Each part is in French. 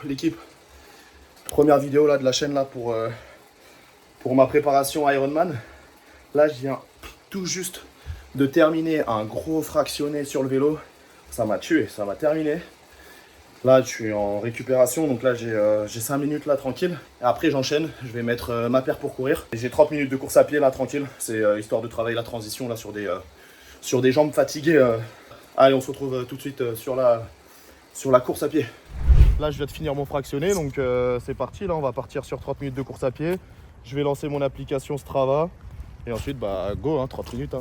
l'équipe. Première vidéo là de la chaîne là pour ma préparation Ironman. Là je viens tout juste de terminer un gros fractionné sur le vélo. Ça m'a tué, ça m'a terminé. Là je suis en récupération, donc là j'ai 5 minutes là tranquille. Et après j'enchaîne, je vais mettre ma paire pour courir. J'ai 30 minutes de course à pied là tranquille. C'est histoire de travailler la transition là sur des jambes fatiguées. Allez, on se retrouve tout de suite sur la course à pied. Là je viens de finir mon fractionné, donc c'est parti. Là on va partir sur 30 minutes de course à pied. Je vais lancer mon application Strava. Et ensuite bah go, 30 minutes.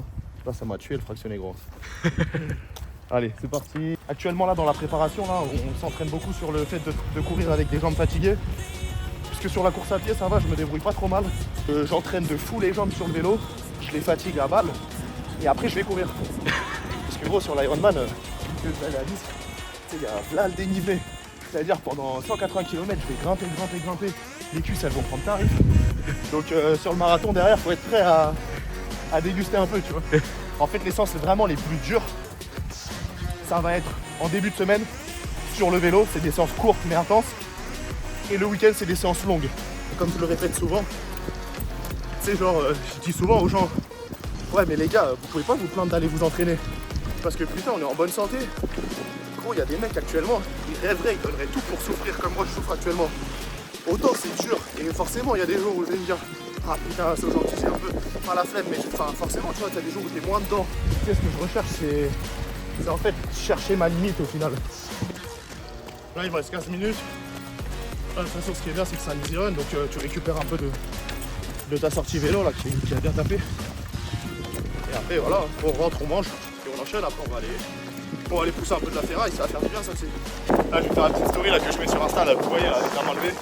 Là ça m'a tué le fractionné gros. Allez, c'est parti. Actuellement là dans la préparation, là, on s'entraîne beaucoup sur le fait de courir avec des jambes fatiguées. Puisque sur la course à pied ça va, je me débrouille pas trop mal. J'entraîne de fou les jambes sur le vélo, je les fatigue à balle. Et après je vais courir. Parce que gros sur l'Ironman, il y a là le dénivelé. C'est-à-dire pendant 180 km je vais grimper. Les cuisses elles vont prendre tarif. Donc sur le marathon derrière faut être prêt à déguster un peu, tu vois. En fait les séances vraiment les plus dures, ça va être en début de semaine sur le vélo, c'est des séances courtes mais intenses. Et le week-end c'est des séances longues. Et comme je le répète souvent, c'est genre, je dis souvent aux gens, ouais mais les gars, vous pouvez pas vous plaindre d'aller vous entraîner. Parce que putain on est en bonne santé. Gros, il y a des mecs actuellement, ils rêveraient, ils donneraient tout pour souffrir comme moi je souffre actuellement. Autant c'est dur, et forcément il y a des jours où je vais me dire, ah putain c'est aujourd'hui j'ai un peu pas la flemme, mais forcément tu vois, t'as des jours où t'es moins dedans. Qu'est-ce que je recherche, c'est en fait chercher ma limite au final. Là il me reste 15 minutes. Là, de toute façon ce qui est bien c'est que c'est un easy run, donc tu récupères un peu de ta sortie vélo là qui a bien tapé. Et après voilà, on rentre, on mange, et on enchaîne, après on va aller pousser un peu de la ferraille, ça va faire du bien ça aussi. Là je vais faire une petite story là, que je mets sur Insta, là, vous voyez, là, elle est bien enlevée.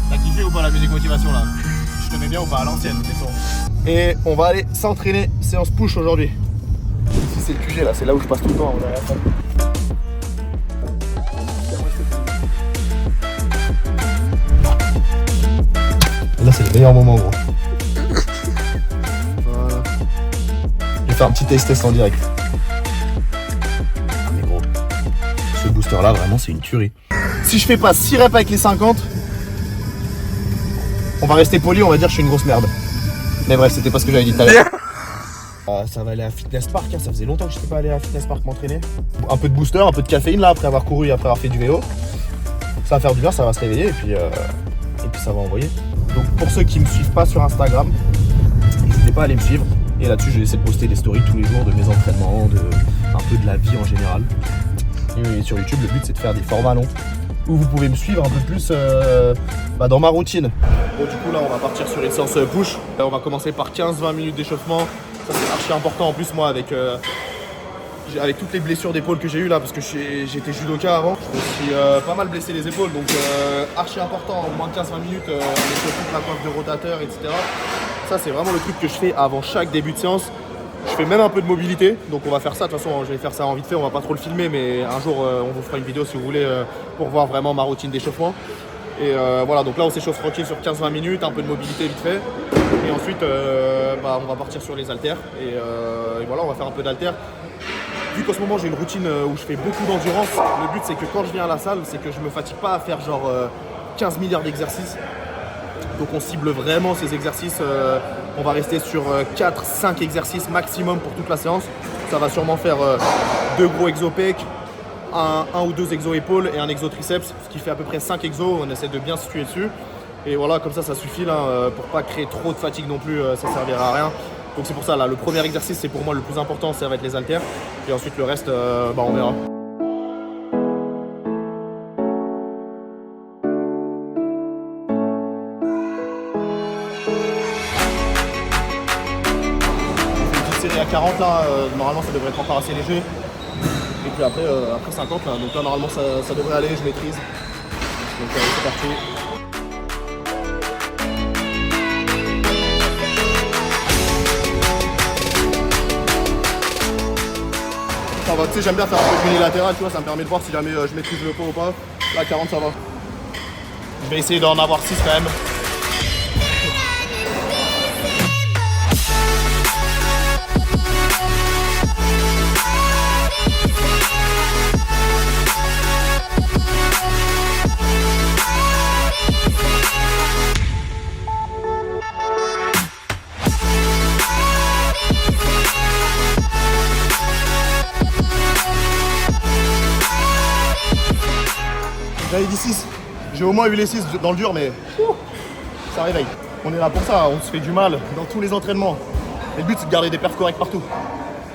T'as kiffé ou pas la musique motivation là? Je te mets bien ou pas à l'ancienne, les sons. Et on va aller s'entraîner, séance push aujourd'hui. Ici c'est le QG là, c'est là où je passe tout le temps. Là c'est le meilleur moment gros. Voilà. Je vais faire un petit test en direct. Ah mais gros, ce booster là vraiment c'est une tuerie. Si je fais pas 6 reps avec les 50, on va rester poli, on va dire que je suis une grosse merde. Mais bref, c'était pas ce que j'avais dit tout à l'heure. Ça va aller à Fitness Park, ça faisait longtemps que je n'étais pas allé à Fitness Park m'entraîner. Un peu de booster, un peu de caféine là après avoir couru et après avoir fait du vélo. Ça va faire du bien, ça va se réveiller et puis ça va envoyer. Donc pour ceux qui me suivent pas sur Instagram, n'hésitez pas à aller me suivre. Et là-dessus, je vais essayer de poster des stories tous les jours de mes entraînements, un peu de la vie en général. Et sur YouTube, le but c'est de faire des formats longs où vous pouvez me suivre un peu plus dans ma routine. Bon, du coup là on va partir sur une séance push. Là, on va commencer par 15-20 minutes d'échauffement. Ça c'est archi important en plus moi avec toutes les blessures d'épaule que j'ai eues là, parce que j'étais judoka avant. Je me suis pas mal blessé les épaules, donc archi important, au moins 15-20 minutes avec toute la coiffe de rotateur, etc. Ça c'est vraiment le truc que je fais avant chaque début de séance. Je fais même un peu de mobilité, donc on va faire ça. De toute façon, je vais faire ça en vite fait, on va pas trop le filmer, mais un jour on vous fera une vidéo si vous voulez pour voir vraiment ma routine d'échauffement. Et voilà, donc là on s'échauffe tranquille sur 15-20 minutes, un peu de mobilité vite fait. Et ensuite on va partir sur les haltères. Et voilà, on va faire un peu d'haltères. Vu qu'en ce moment j'ai une routine où je fais beaucoup d'endurance, le but c'est que quand je viens à la salle, c'est que je me fatigue pas à faire genre 15 milliards d'exercices. Donc on cible vraiment ces exercices. On va rester sur 4-5 exercices maximum pour toute la séance. Ça va sûrement faire 2 gros exos pec, un ou 2 exos épaules et un exo triceps, ce qui fait à peu près 5 exos. On essaie de bien se tuer dessus. Et voilà, comme ça suffit là, pour pas créer trop de fatigue non plus, ça servira à rien. Donc c'est pour ça là, le premier exercice c'est pour moi le plus important, ça va être les haltères. Et ensuite le reste, on verra. À 40 là, normalement ça devrait être encore assez léger. Et puis après 50 là, donc là normalement ça devrait aller, je maîtrise. Donc c'est parti. Ça va, tu sais, j'aime bien faire un peu unilatéral, tu vois, ça me permet de voir si jamais je maîtrise le poids ou pas. Là 40 ça va. Je vais essayer d'en avoir 6 quand même. J'avais dit 6. J'ai au moins eu les 6 dans le dur, mais ça réveille. On est là pour ça, on se fait du mal dans tous les entraînements. Et le but, c'est de garder des perfs corrects partout.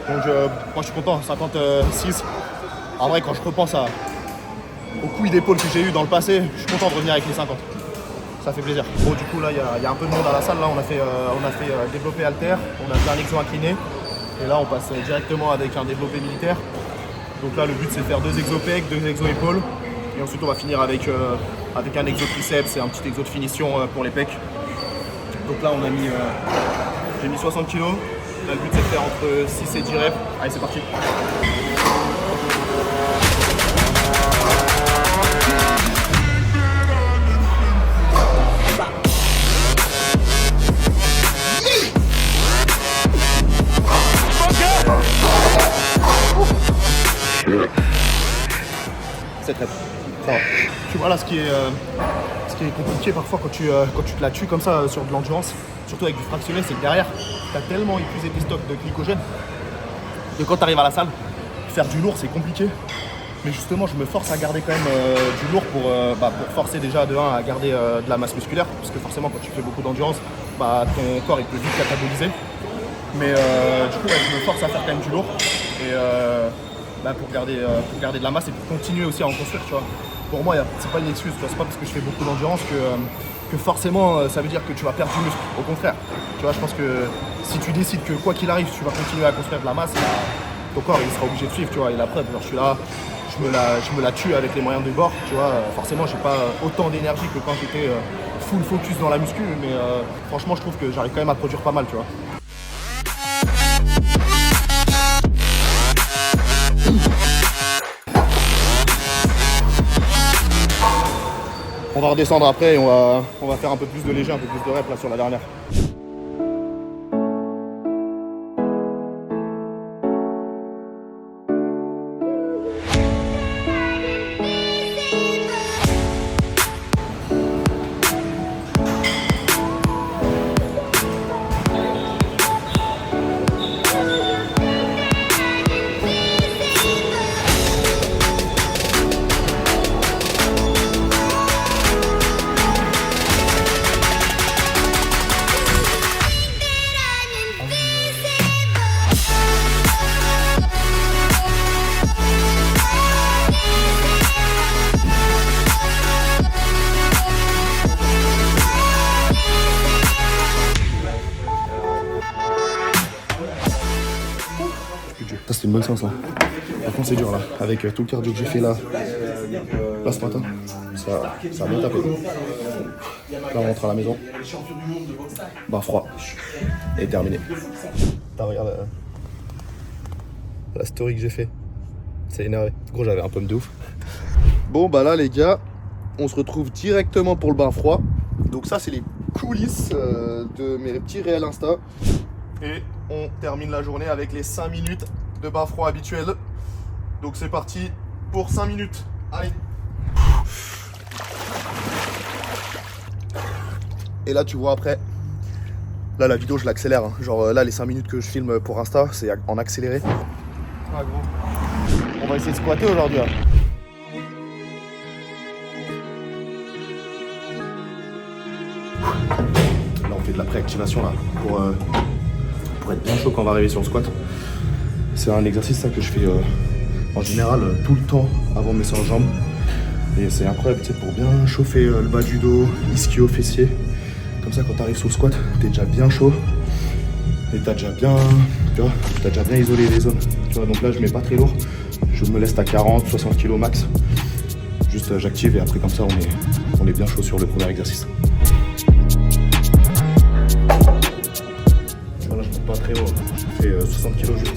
Donc moi je suis content, 56. En vrai, quand je repense aux couilles d'épaule que j'ai eu dans le passé, je suis content de revenir avec les 50. Ça fait plaisir. Bon, du coup là, il y a un peu de monde à la salle. Là, on a fait développé halter, on a fait un exo incliné. Et là, on passe directement avec un développé militaire. Donc là, le but, c'est de faire 2 exos pecs, 2 exos épaules. Et ensuite, on va finir avec un exo triceps et un petit exo de finition pour les pecs. Donc là, j'ai mis 60 kg. Là, le but, c'est de faire entre 6 et 10 reps. Allez, c'est parti. Enfin, tu vois là ce qui est compliqué parfois quand tu te la tues comme ça sur de l'endurance, surtout avec du fractionné, c'est que derrière tu as tellement épuisé tes stocks de glycogène que quand tu arrives à la salle, faire du lourd c'est compliqué. Mais justement je me force à garder quand même du lourd pour forcer déjà de 1 à garder de la masse musculaire, parce que forcément quand tu fais beaucoup d'endurance, ton corps il peut vite cataboliser. Mais du coup je me force à faire quand même du lourd et pour garder de la masse et pour continuer aussi à en construire, tu vois. Pour moi, c'est pas une excuse, c'est pas parce que je fais beaucoup d'endurance que forcément ça veut dire que tu vas perdre du muscle. Au contraire, tu vois, je pense que si tu décides que quoi qu'il arrive, tu vas continuer à construire de la masse, ton corps il sera obligé de suivre, tu vois. Et la preuve, genre, je suis là, je me la tue avec les moyens de bord, tu vois. Forcément, j'ai pas autant d'énergie que quand j'étais full focus dans la muscu, mais franchement, je trouve que j'arrive quand même à produire pas mal, tu vois. On va redescendre après et on va faire un peu plus de léger, un peu plus de reps là sur la dernière. Ça c'était une bonne séance là. Par contre c'est dur là. Avec tout le cardio que j'ai fait là ce matin, ça a bien tapé. Là on rentre à la maison. Froid. Et terminé. Regarde la story que j'ai fait. C'est énervé. Gros j'avais un pomme de ouf. Bon là les gars, on se retrouve directement pour le bain froid. Donc ça c'est les coulisses de mes petits réels Insta. Et on termine la journée avec les 5 minutes de bain froid habituel. Donc c'est parti pour 5 minutes. Allez. Et là tu vois après, là la vidéo je l'accélère. Hein. Genre là les 5 minutes que je filme pour Insta, c'est en accéléré. Ah gros. On va essayer de squatter aujourd'hui. Là on fait de la préactivation là pour être bien chaud quand on va arriver sur le squat. C'est un exercice ça que je fais en général tout le temps avant mes séances jambes. Et c'est incroyable, tu sais, pour bien chauffer le bas du dos, ischio, fessier. Comme ça quand tu arrives sur le squat, t'es déjà bien chaud. Et t'as déjà bien, tu vois, t'as déjà bien isolé les zones. Tu vois, donc là je mets pas très lourd. Je me laisse à 40, 60 kg max. Juste j'active et après comme ça on est bien chaud sur le premier exercice. Voilà, je monte pas très haut, je fais 60 kg juste.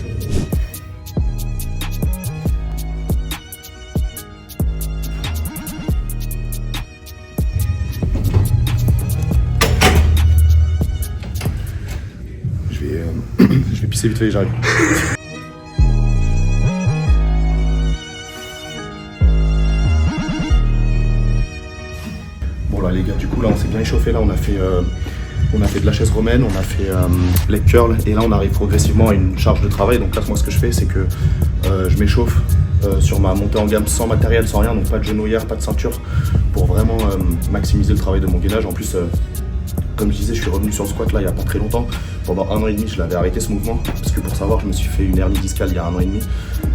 Je vais pisser vite fait et j'arrive. Bon là les gars, du coup là on s'est bien échauffé, là on a fait de la chaise romaine, on a fait leg curl et là on arrive progressivement à une charge de travail. Donc là moi ce que je fais c'est que je m'échauffe sur ma montée en gamme sans matériel, sans rien, donc pas de genouillère, pas de ceinture, pour vraiment maximiser le travail de mon gainage. En plus, comme je disais, je suis revenu sur le squat là il n'y a pas très longtemps. Pendant 1 an et demi, je l'avais arrêté ce mouvement, parce que pour savoir, je me suis fait une hernie discale il y a 1 an et demi.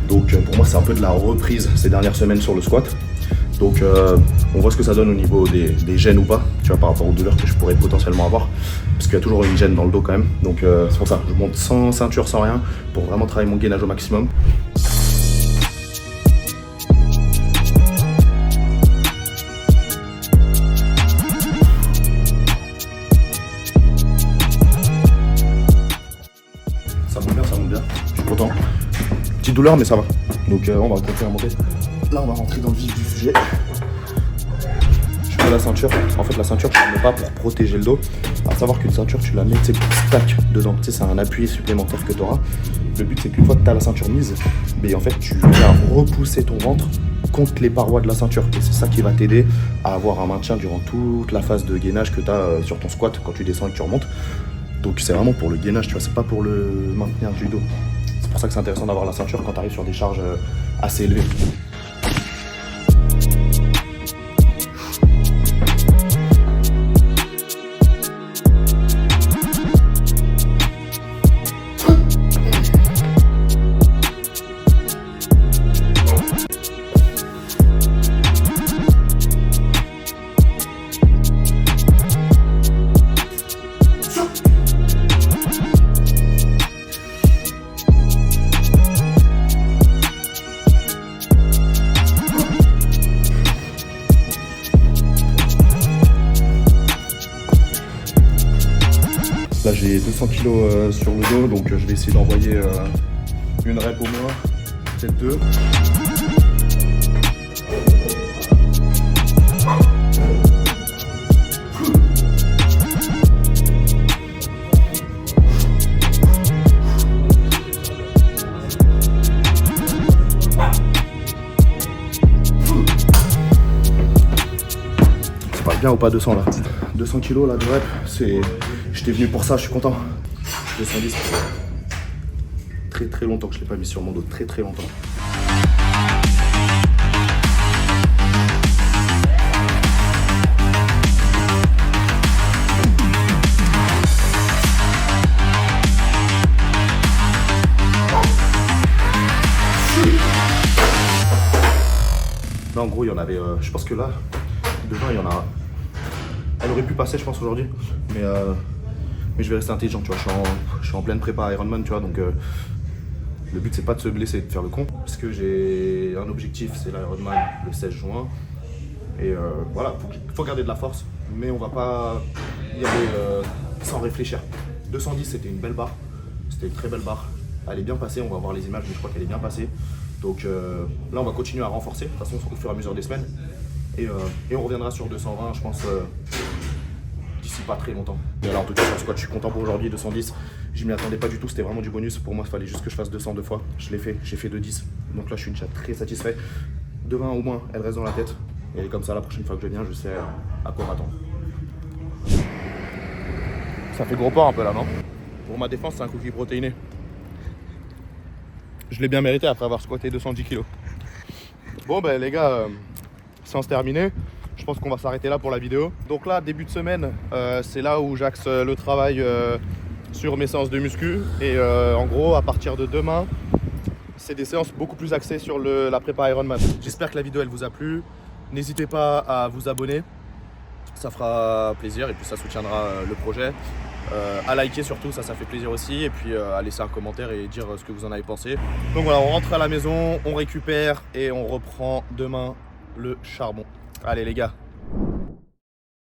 Donc pour moi, c'est un peu de la reprise ces dernières semaines sur le squat. Donc on voit ce que ça donne au niveau des gènes ou pas, tu vois, par rapport aux douleurs que je pourrais potentiellement avoir, parce qu'il y a toujours une gêne dans le dos quand même. Donc c'est pour ça, je monte sans ceinture, sans rien, pour vraiment travailler mon gainage au maximum. Ça monte bien, je suis content. Petite douleur mais ça va. Donc on va continuer à monter. Là on va rentrer dans le vif du sujet. Je mets la ceinture. En fait la ceinture je ne la mets pas pour protéger le dos. À savoir qu'une ceinture tu la mets pour stack dedans. Tu sais, c'est un appui supplémentaire que tu auras. Le but c'est qu'une fois que tu as la ceinture mise, mais en fait tu viens repousser ton ventre contre les parois de la ceinture. Et c'est ça qui va t'aider à avoir un maintien durant toute la phase de gainage que tu as sur ton squat quand tu descends et que tu remontes. Donc c'est vraiment pour le gainage, tu vois, c'est pas pour le maintenir du dos. C'est pour ça que c'est intéressant d'avoir la ceinture quand tu arrives sur des charges assez élevées. Là j'ai 200 kg sur le dos, donc je vais essayer d'envoyer une rep au moins, peut-être 2. Ça passe bien ou pas 200 là? 200 kg là de rep, c'est... J'étais venu pour ça, je suis content. 210, très longtemps que je ne l'ai pas mis sur mon dos, très longtemps. Là en gros il y en avait, je pense que là, devant il y en a... Elle aurait pu passer je pense aujourd'hui, mais je vais rester intelligent, tu vois, je suis en pleine prépa Ironman, tu vois, donc le but c'est pas de se blesser, de faire le con, parce que j'ai un objectif, c'est l'Ironman le 16 juin, et voilà, faut garder de la force, mais on va pas y aller sans réfléchir. 210 c'était une belle barre, c'était une très belle barre, elle est bien passée, on va voir les images, mais je crois qu'elle est bien passée, donc là on va continuer à renforcer, de toute façon au fur et à mesure des semaines, et on reviendra sur 220, je pense, d'ici pas très longtemps. Mais alors en tout cas sur le squat je suis content pour aujourd'hui, 210, je m'y attendais pas du tout, c'était vraiment du bonus, pour moi il fallait juste que je fasse 200 deux fois, je l'ai fait, j'ai fait 210, donc là je suis déjà très satisfait. 220 au moins, elle reste dans la tête, et comme ça la prochaine fois que je viens je sais à quoi m'attendre. Ça fait gros porc un peu là, non? Pour ma défense c'est un cookie protéiné. Je l'ai bien mérité après avoir squatté 210 kg. Bon ben les gars, séance terminée. Je pense qu'on va s'arrêter là pour la vidéo. Donc là, début de semaine, c'est là où j'axe le travail sur mes séances de muscu. Et en gros, à partir de demain, c'est des séances beaucoup plus axées sur la prépa Ironman. J'espère que la vidéo elle vous a plu. N'hésitez pas à vous abonner, ça fera plaisir et puis ça soutiendra le projet. À liker surtout, ça fait plaisir aussi. Et puis à laisser un commentaire et dire ce que vous en avez pensé. Donc voilà, on rentre à la maison, on récupère et on reprend demain le charbon. Allez les gars,